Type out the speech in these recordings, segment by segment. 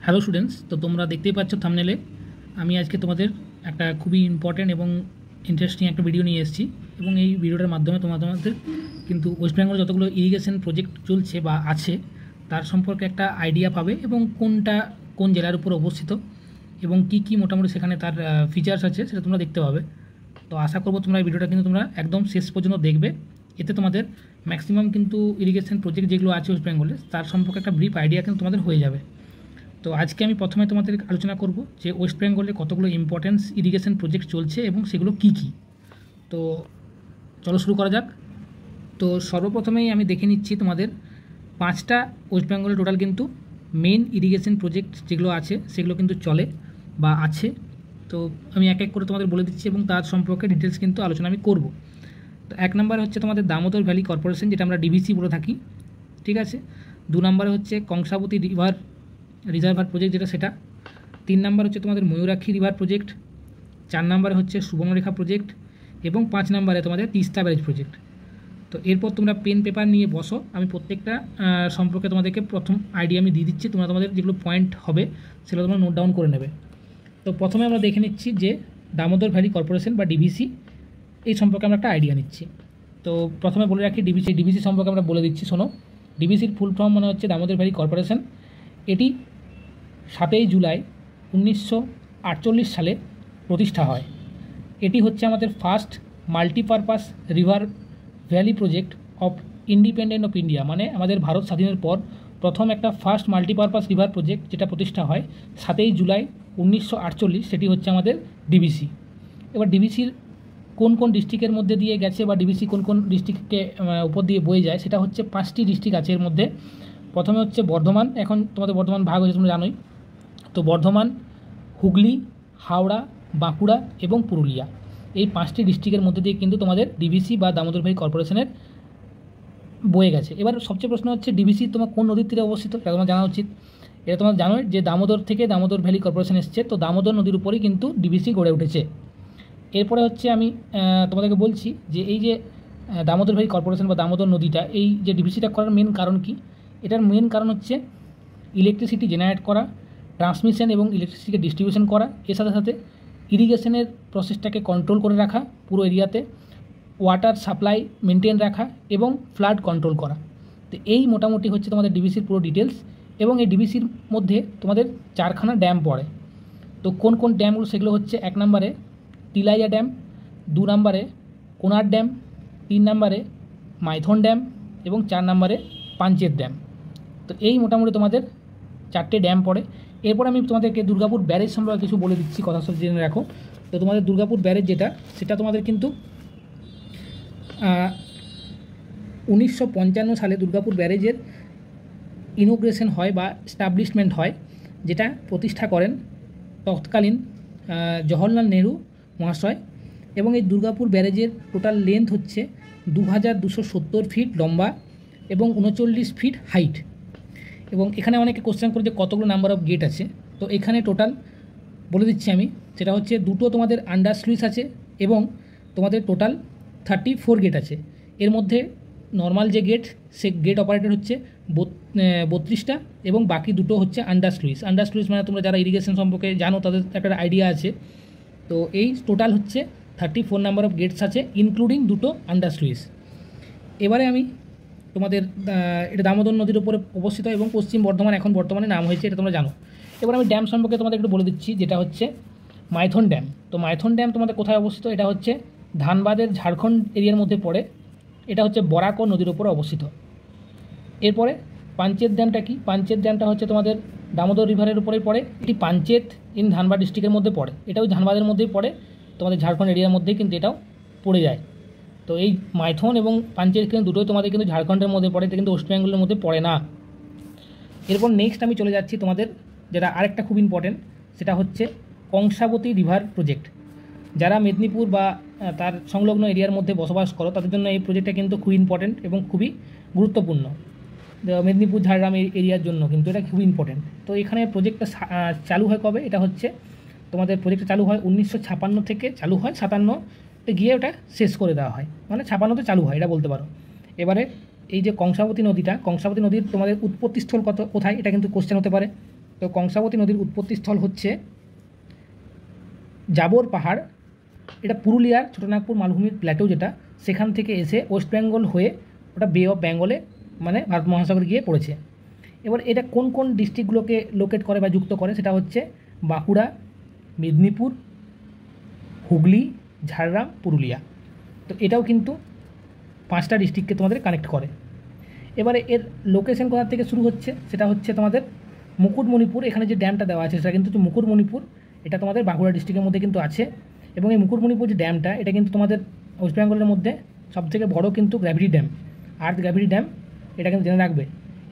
Hello students, তো তোমরা দেখতেই পাচ্ছ থাম্বনেলে আমি আজকে তোমাদের একটা খুবই ইম্পর্ট্যান্ট এবং ইন্টারেস্টিং একটা ভিডিও নিয়ে এসেছি। এবং এই ভিডিওটার মাধ্যমে তোমাদের কিন্তু ওয়েস্ট বেঙ্গলে যতগুলো ইরিগেশন প্রজেক্ট চলছে বা আছে তার সম্পর্কে একটা আইডিয়া পাবে, এবং কোনটা কোন জেলার উপর অবস্থিত এবং কি কি মোটামুটি সেখানে তার ফিচার্স আছে সেটা তোমরা দেখতে পাবে। তো আশা করবো তোমরা এই ভিডিওটা কিন্তু তোমরা একদম শেষ পর্যন্ত দেখবে। এতে তোমাদের ম্যাক্সিমাম কিন্তু ইরিগেশন প্রজেক্ট যেগুলো আছে ওয়েস্ট বেঙ্গলে তার সম্পর্কে একটা ব্রিফ আইডিয়া কিন্তু তোমাদের হয়ে যাবে। তো আজকে আমি প্রথমে তোমাদের আলোচনা করব যে ওয়েস্ট বেঙ্গলে কতগুলো ইম্পর্টেন্স ইরিগেশন প্রজেক্ট চলছে এবং সেগুলো কি কি। তো চলো শুরু করা যাক। তো সর্বপ্রথমেই আমি দেখে নিচ্ছি তোমাদের 5টা ওয়েস্ট বেঙ্গলে টোটাল কিন্তু মেন ইরিগেশন প্রজেক্ট যেগুলো আছে সেগুলো কিন্তু চলে বা আছে। তো আমি এক এক করে তোমাদের বলে দিচ্ছি এবং তার সম্পর্কে ডিটেলস কিন্তু আলোচনা আমি করব। তো 1 নম্বরে হচ্ছে তোমাদের দামোদর ভ্যালি কর্পোরেশন, যেটা আমরা ডিভিসি বলে থাকি, ঠিক আছে। 2 নম্বরে হচ্ছে কংসাবতী রিজার্ভার প্রজেক্ট সেটা। 3 নম্বর হচ্ছে তোমাদের ময়ূরাক্ষী রিভার প্রজেক্ট। 4 নম্বরে হচ্ছে সুবর্ণরেখা প্রজেক্ট এবং 5 নম্বরে তোমাদের তিস্তা ব্যারেজ প্রজেক্ট। তো এরপর তোমরা পেন পেপার নিয়ে বসো, আমি প্রত্যেকটা সম্পর্কে তোমাদেরকে প্রথম আইডিয়া আমি দিয়ে দিচ্ছি, তোমরা তোমাদের যেগুলো পয়েন্ট হবে সেগুলো তোমরা নোট ডাউন করে নেবে। তো প্রথমে আমরা দেখে নিচ্ছি যে দামোদর ভ্যালি কর্পোরেশন বা ডিভিসি, এই সম্পর্কে আমরা একটা আইডিয়া নিচ্ছি। তো প্রথমে বলে রাখি ডিভিসি সম্পর্কে আমরা বলে দিচ্ছি, শোনো। ডিভিসির ফুল ফর্ম মনে হচ্ছে দামোদর ভ্যালি কর্পোরেশন। এটি 7 জুলাই 1948 সালে প্রতিষ্ঠা হয়। এটি হচ্ছে আমাদের first multipurpose river valley project of independent of India, মানে আমাদের ভারত স্বাধীনের পর প্রথম একটা ফার্স্ট মাল্টিপারপাস রিভার প্রজেক্ট যেটা প্রতিষ্ঠা হয় 7 জুলাই 1948, সেটি হচ্ছে আমাদের ডিভিসি। এবার ডিভিসির কোন কোন ডিস্ট্রিক্টের মধ্যে দিয়ে গেছে বা ডিভিসি কোন কোন ডিস্ট্রিক্টকে উপর দিয়ে বয়ে যায় সেটা হচ্ছে 5টি ডিস্ট্রিক্ট আছে এর মধ্যে। প্রথমে হচ্ছে বর্ধমান, এখন তোমাদের বর্ধমান ভাগ হয়েছে তোমরা জানোই। তো বর্ধমান, হুগলি, হাওড়া, বাঁকুড়া এবং পুরুলিয়া, এই 5টি ডিস্ট্রিক্টের মধ্যে দিয়ে কিন্তু তোমাদের ডিভিসি বা দামোদর ভ্যালি কর্পোরেশনের বয়ে গেছে। এবার সবচেয়ে প্রশ্ন হচ্ছে ডিভিসি তোমার কোন নদীর তীরে অবস্থিত, এটা তোমার জানা উচিত। এটা তোমরা জানোই যে দামোদর থেকে দামোদর ভ্যালি কর্পোরেশন এসছে, তো দামোদর নদীর উপরেই কিন্তু ডিভিসি গড়ে উঠেছে। এরপরে হচ্ছে আমি তোমাদেরকে বলছি যে এই যে দামোদর ভ্যালি কর্পোরেশন বা দামোদর নদীটা, এই যে ডিভিসিটা করার মেন কারণ কি, এটার মেন কারণ হচ্ছে ইলেকট্রিসিটি জেনারেট করা, ট্রান্সমিশন এবং ইলেকট্রিসিটিকে ডিস্ট্রিবিউশন করা, এর সাথে সাথে ইরিগেশনের প্রসেসটাকে কন্ট্রোল করে রাখা পুরো এরিয়াতে, ওয়াটার সাপ্লাই মেনটেন রাখা এবং ফ্লাড কন্ট্রোল করা। তো এই মোটামুটি হচ্ছে তোমাদের ডিভিসির পুরো ডিটেলস। এবং এই ডিভিসির মধ্যে তোমাদের 4খানা ড্যাম পড়ে। তো কোন কোন ড্যামগুলো সেগুলো হচ্ছে 1 নম্বরে তিলাইয়া ড্যাম, 2 নম্বরে কোনার ড্যাম, 3 নম্বরে মাইথন ড্যাম এবং 4 নম্বরে পাঞ্চেত ড্যাম। তো এই মোটামুটি তোমাদের 4টে ড্যাম পড়ে। এরপর আমি তোমাদেরকে দুর্গাপুর ব্যারেজ সম্পর্কে কিছু বলে দিচ্ছি, কথা সব জেনে রাখো। তো তোমাদের দুর্গাপুর ব্যারেজ সেটা তোমাদের কিন্তু 1955 সালে দুর্গাপুর ব্যারেজের ইনোগ্রেশন হয় বা এস্টাবলিশমেন্ট হয়, যেটা প্রতিষ্ঠা করেন তৎকালীন জওহরলাল নেহরু মহাশয়। এবং এই দুর্গাপুর ব্যারেজের টোটাল লেন্থ হচ্ছে 2270 ফিট লম্বা এবং 39 ফিট হাইট। এবং এখানে অনেকে কোশ্চেন করে যে কতগুলো নাম্বার অফ গেট আছে। তো এখানে টোটাল বলে দিচ্ছি আমি, সেটা হচ্ছে 2টো তোমাদের আন্ডার স্লুইস আছে এবং তোমাদের টোটাল 34 গেট আছে। এর মধ্যে নর্মাল যে গেট, সে গেট অপারেটর হচ্ছে 32টা এবং বাকি 2টো হচ্ছে আন্ডার স্লুইস। আন্ডার স্লুইস মানে তোমরা যারা ইরিগেশন সম্পর্কে জানো তাদের একটা আইডিয়া আছে। তো এই টোটাল হচ্ছে 34 নাম্বার অফ গেটস আছে, ইনক্লুডিং 2টো আন্ডার স্লুইস। এবারে আমি তোমাদের এটা দামোদর নদীর উপরে অবস্থিত এবং পশ্চিম বর্ধমান এখন বর্তমানে নাম হয়েছে, এটা তোমরা জানো। এবার আমি ড্যাম সম্পর্কে তোমাদের একটু বলে দিচ্ছি, যেটা হচ্ছে মাইথন ড্যাম। তো মাইথন ড্যাম তোমাদের কোথায় অবস্থিত, এটা হচ্ছে ধানবাদের ঝাড়খণ্ড এরিয়ার মধ্যে পড়ে। এটা হচ্ছে বরাকর নদীর উপরে অবস্থিত। এরপরে পাঞ্চেত ড্যামটা কি, পাঞ্চেত ড্যামটা হচ্ছে তোমাদের দামোদর রিভারের উপরেই পড়ে। এটি পাঞ্চেত ইন ধানবাদ ডিস্ট্রিক্টের মধ্যে পড়ে, এটাও ধানবাদের মধ্যেই পড়ে, তোমাদের ঝাড়খণ্ড এরিয়ার মধ্যেই কিন্তু এটাও পড়ে যায়। তো এই মাইথন এবং পাঞ্চেত কিন্তু দুটোই তোমাদের কিন্তু ঝাড়খণ্ডের মধ্যে পড়ে, এটা কিন্তু ওয়েস্ট বেঙ্গলের মধ্যে পড়ে না। এরপর নেক্সট আমি চলে যাচ্ছি তোমাদের যেটা আরেকটা খুব ইম্পর্টেন্ট, সেটা হচ্ছে কংসাবতী রিভার প্রজেক্ট। যারা মেদিনীপুর বা তার সংলগ্ন এরিয়ার মধ্যে বসবাস করো তাদের জন্য এই প্রজেক্টটা কিন্তু খুব ইম্পর্টেন্ট এবং খুবই গুরুত্বপূর্ণ। মেদিনীপুর ঝাড়গ্রাম এরিয়ার জন্য কিন্তু এটা খুবই ইম্পর্টেন্ট। তো এখানে প্রজেক্টটা চালু হয় কবে, এটা হচ্ছে তোমাদের প্রজেক্টটা চালু হয় 1956 থেকে চালু হয়, 57তে গিয়ে ওটা শেষ করে দেওয়া হয়, মানে 56তে চালু হয় এটা বলতে পারো। এবারে এই যে কংসাবতী নদীর তোমাদের উৎপত্তিস্থল কোথায়, এটা কিন্তু কোশ্চেন হতে পারে। তো কংসাবতী নদীর উৎপত্তিস্থল হচ্ছে জাবর পাহাড়, এটা পুরুলিয়ার ছোটনাগপুর মালভূমির প্ল্যাটো যেটা, সেখান থেকে এসে ওয়েস্ট বেঙ্গল হয়ে ওটা বে অফ বেঙ্গলে মানে ভারত মহাসাগরে গিয়ে পড়েছে। এবার এটা কোন কোন ডিস্ট্রিক্টগুলোকে লোকেট করে বা যুক্ত করে, সেটা হচ্ছে বাঁকুড়া, মেদিনীপুর, হুগলি, ঝাড়গ্রাম, পুরুলিয়া। তো এটাও কিন্তু 5টা ডিস্ট্রিক্টকে তোমাদের কানেক্ট করে। এবারে এর লোকেশন কোথা থেকে শুরু হচ্ছে, সেটা হচ্ছে তোমাদের মুকুটমণিপুর। এখানে যে ড্যামটা দেওয়া আছে সেটা কিন্তু হচ্ছে মুকুটমণিপুর, এটা তোমাদের বাঁকুড়া ডিস্ট্রিক্টের মধ্যে কিন্তু আছে। এবং এই মুকুটমণিপুর যে ড্যামটা, এটা কিন্তু তোমাদের ওয়েস্ট বেঙ্গলের মধ্যে সবথেকে বড় কিন্তু গ্র্যাভিটি ড্যাম, আর্থ গ্র্যাভিটি ড্যাম, এটা কিন্তু জেনে রাখবে।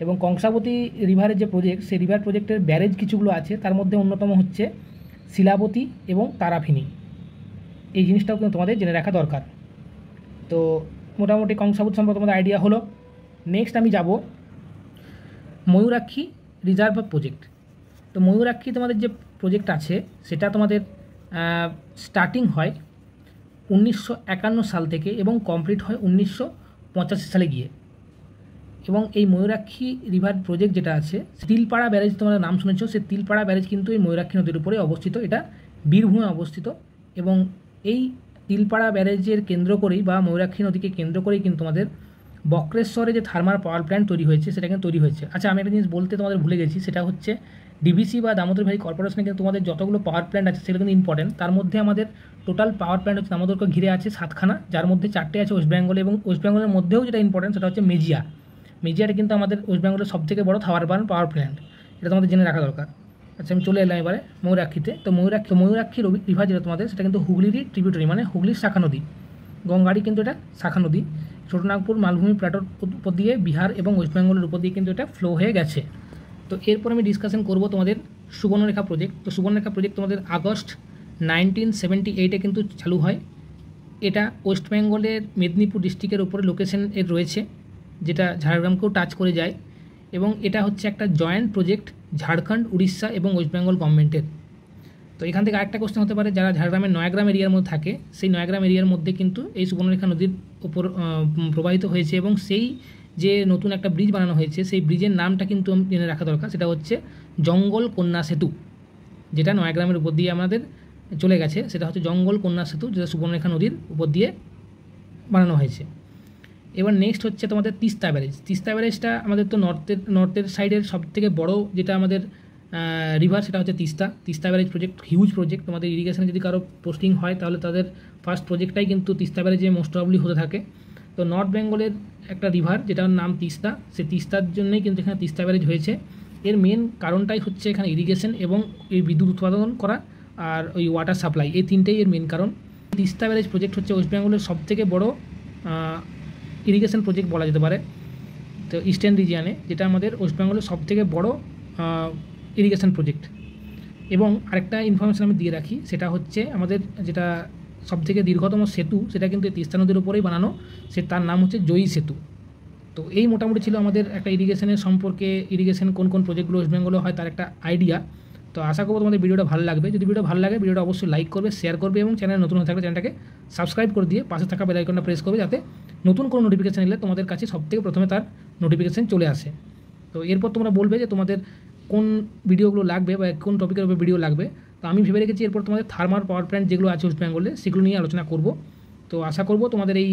এবং কংসাবতী রিভারের যে প্রজেক্ট, সেই রিভার প্রজেক্টের ব্যারেজ কিছুগুলো আছে, তার মধ্যে অন্যতম হচ্ছে শিলাবতী এবং তারাফিনী। এই জিনিসটাও কিন্তু তোমাদের জেনে রাখা দরকার। তো মোটামুটি কংসাবতী সম্পর্কে তোমাদের আইডিয়া হলো। নেক্সট আমি যাব ময়ূরাক্ষী রিজার্ভ প্রজেক্ট। তো ময়ূরাক্ষী তোমাদের যে প্রজেক্ট আছে সেটা তোমাদের স্টার্টিং হয় 1951 সাল থেকে এবং কমপ্লিট হয় 1985 সালে গিয়ে। এবং এই ময়ূরাক্ষী রিভার প্রজেক্ট যেটা আছে, তিলপাড়া ব্যারেজ তোমরা নাম শুনেছ, সেই তিলপাড়া ব্যারেজ কিন্তু এই ময়ূরাক্ষী নদীর উপরে অবস্থিত, এটা বীরভূমে অবস্থিত। এবং এই তিলপাড়া ব্যারেজের কেন্দ্র করেই বা ময়ূরাক্ষী নদীকে কেন্দ্র করেই কিন্তু তোমাদের বক্রেশ্বরে যে থার্মাল পাওয়ার প্ল্যান্ট তৈরি হয়েছে সেটা কিন্তু তৈরি হয়েছে। আচ্ছা, আমি একটা জিনিস বলতে তোমাদের ভুলে গেছি, সেটা হচ্ছে ডিভিসি বা দামোদর ভ্যালি কর্পোরেশনে কিন্তু তোমাদের যতগুলো পাওয়ার প্ল্যান্ট আছে সেগুলো কিন্তু ইম্পর্টেন্ট। তার মধ্যে আমাদের টোটাল পাওয়ার প্ল্যান্ট হচ্ছে দামোদরকে ঘিরে আছে 7খানা, যার মধ্যে 4টে আছে ওয়েস্ট বেঙ্গলে। এবং ওয়েস্ট বেঙ্গলের মধ্যেও যেটা ইম্পর্টেন্ট সেটা হচ্ছে মেজিয়া। মেজিয়াটা কিন্তু আমাদের ওয়েস্ট বেঙ্গলের সবথেকে বড় পাওয়ার প্ল্যান্ট, এটা তোমাদের জেনে রাখা দরকার। আচ্ছা, আমি চলে এলাম এবারে ময়ূরাক্ষীতে। তো ময়ূরাক্ষী রিভার যেটা তোমাদের, সেটা কিন্তু হুগলিরই ট্রিবিউটারি, মানে হুগলির শাখা নদী। গঙ্গারই কিন্তু এটা শাখা নদী। ছোটনাগপুর মালভূমি প্ল্যাটোর উপর দিয়ে বিহার এবং ওয়েস্ট বেঙ্গলের উপর দিয়ে কিন্তু এটা ফ্লো হয়ে গেছে। তো এরপর আমি ডিসকাশন করব তোমাদের সুবর্ণরেখা প্রজেক্ট। তো সুবর্ণরেখা প্রজেক্ট তোমাদের আগস্ট 1978-এ কিন্তু চালু হয়। এটা ওয়েস্ট বেঙ্গলের মেদিনীপুর ডিস্ট্রিক্টের উপরে লোকেশন এর রয়েছে, যেটা ঝাড়গ্রামকেও টাচ করে যায়। এবং এটা হচ্ছে একটা জয়েন্ট প্রজেক্ট ঝাড়খণ্ড, উড়িষ্যা এবং ওয়েস্ট বেঙ্গল গভর্নমেন্টের। তো এখান থেকে আরেকটা কোশ্চেন হতে পারে, যারা ঝাড়গ্রামের নয়াগ্রাম এরিয়ার মধ্যে থাকে, সেই নয়াগ্রাম এরিয়ার মধ্যে কিন্তু এই সুবর্ণরেখা নদীর উপর প্রবাহিত হয়েছে। এবং সেই যে নতুন একটা ব্রিজ বানানো হয়েছে, সেই ব্রিজের নামটা কিন্তু জেনে রাখা দরকার, সেটা হচ্ছে জঙ্গল কন্যা সেতু, যেটা নয়াগ্রামের উপর দিয়ে আমাদের চলে গেছে। সেটা হচ্ছে জঙ্গল কন্যা সেতু, যেটা সুবর্ণরেখা নদীর উপর দিয়ে বানানো হয়েছে। এবার নেক্সট হচ্ছে তোমাদের তিস্তা ব্যারেজ। তিস্তা ব্যারেজটা আমাদের তো নর্থের সাইডের সবথেকে বড় যেটা আমাদের রিভার, সেটা হচ্ছে Teesta barrage project, huge project. তোমাদের ইরিগেশনে যদি কারো পোস্টিং হয় তাহলে তাদের ফার্স্ট প্রজেক্টটাই কিন্তু তিস্তা ব্যারেজে মোস্ট প্রবাবলি হতে থাকে। তো নর্থ বেঙ্গলের একটা রিভার যেটার নাম তিস্তা, সেই তিস্তার জন্যই কিন্তু এখানে তিস্তা ব্যারেজ হয়েছে। এর মেন কারণটাই হচ্ছে এখানে ইরিগেশন এবং এই বিদ্যুৎ উৎপাদন করা আর ওই ওয়াটার সাপ্লাই, এই তিনটেই এর মেন কারণ। তিস্তা ব্যারেজ প্রজেক্ট হচ্ছে ওয়েস্ট বেঙ্গলের সবথেকে বড় ইরিগেশন প্রজেক্ট বলা যেতে পারে। তো ইস্টার্ন রিজিয়ানে যেটা আমাদের ওয়েস্ট বেঙ্গলের সবথেকে বড় ইরিগেশন প্রজেক্ট। এবং আরেকটা ইনফরমেশান আমি দিয়ে রাখি, সেটা হচ্ছে আমাদের যেটা সবথেকে দীর্ঘতম সেতু, সেটা কিন্তু তিস্তা নদীর উপরেই বানানো, তার নাম হচ্ছে জয়ী সেতু। তো এই মোটামুটি ছিল আমাদের একটা ইরিগেশনের সম্পর্কে, ইরিগেশন কোন কোন প্রজেক্টগুলো ওয়েস্ট বেঙ্গলে হয় তার একটা আইডিয়া। তো আশা করবো তোমাদের ভিডিওটা ভালো লাগবে। যদি ভিডিও ভালো লাগে, ভিডিওটা অবশ্যই লাইক করবে, শেয়ার করবে এবং চ্যানেল নতুন হয়ে থাকলে চ্যানেলটাকে সাবস্ক্রাইব করে দিয়ে পাশে থাকা বেল আইকনটা প্রেস করবে, যাতে নতুন কোনো নোটিফিকেশান এলে তোমাদের কাছে সবথেকে প্রথমে তার নোটিফিকেশান চলে আসে। তো এরপর তোমরা বলবে যে তোমাদের কোন ভিডিওগুলো লাগবে বা কোন টপিকের উপর ভিডিও লাগবে। তো আমি ভেবে রেখেছি এরপর তোমাদের থার্মাল পাওয়ার প্ল্যান্ট যেগুলো আছে ওয়েস্ট বেঙ্গলে, সেগুলো নিয়ে আলোচনা করব। তো আশা করব তোমাদের এই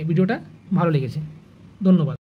ভিডিওটা ভালো লেগেছে। ধন্যবাদ।